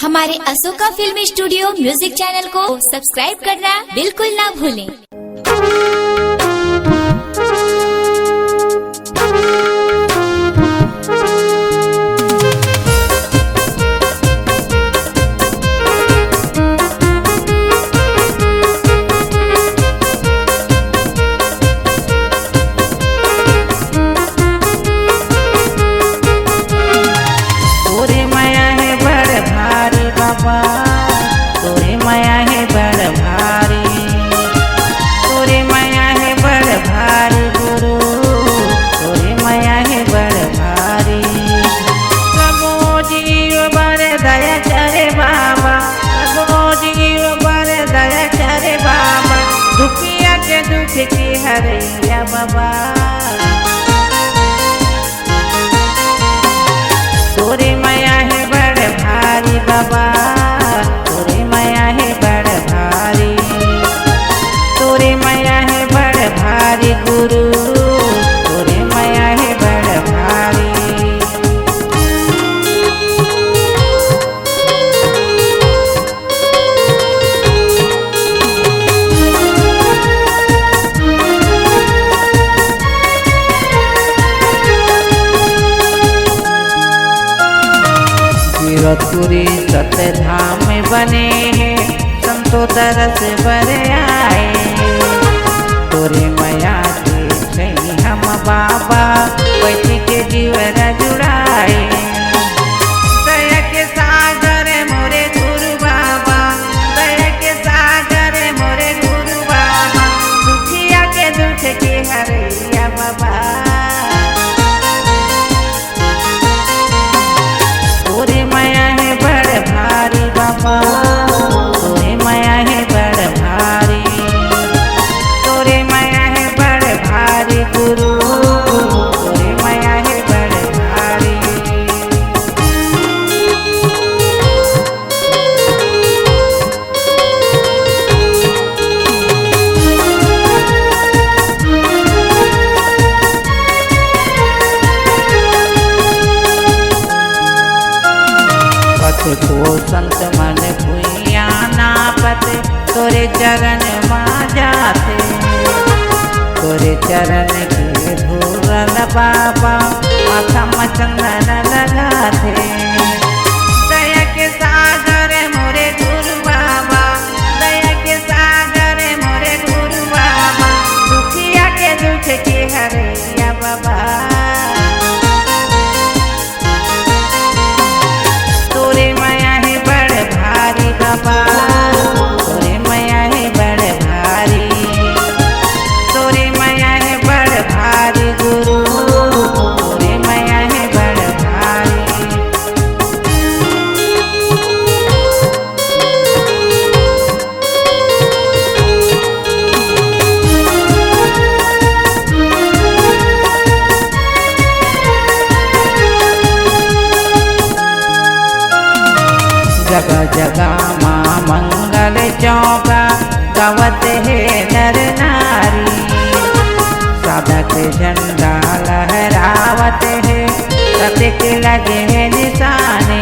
हमारे Ashoka film studio music channel को subscribe करना बिल्कुल ना भूलें। तोरे माया है बड़ भारी, तोरे माया है बड़ भारी गुरु, तोरे माया है बड़ भारी। सबो जीव बड़ दया करे बाबा, सबो जीव बड़ दया करे बाबा, दुखिया के दुख की हरैया बाबा। तोरे माया है बड़ भारी बाबा, तोरे माया है बड़ भारी, तोरे माया है बड़ भारी गुरु, तोरे माया है बड़ भारी। गिरधपुरी सतधाम में बने हैं संतो दरस बर आए, तोरे माया के हम बाबा बैठ के जीवन जुड़ाए। दया के सागर मोरे गुरु बाबा, दया के सागर मोरे गुरु बाबा, दुखिया के दुख के हरैया बाबा। तोरे माया है बड़ भारी बाबा, तोरे माया है बड़ भारी, तोरे माया है बड़ भारी गुरु, तोरे माया है बड़ भारी। को संत मन भुइया नापत, तोरे चरण मां जाते, तोरे चरण के धूरन बाबा माथा में चंदन लगाते। दया के सागर मोरे गुरु बाबा, दया के सागर मोरे गुरु बाबा, दुखिया के दुख के हरैया बाबा। तोरे माया है बड़ भारी बाबा, तोरे माया है बड़ भारी, तोरे माया है बड़ भारी गुरु, तोरे माया है बड़ भारी। जगह जगह माँ मंगल चौका गावत है नर नारी, साधक झंडा लहरावत है, सत्य के लगे है निशाने।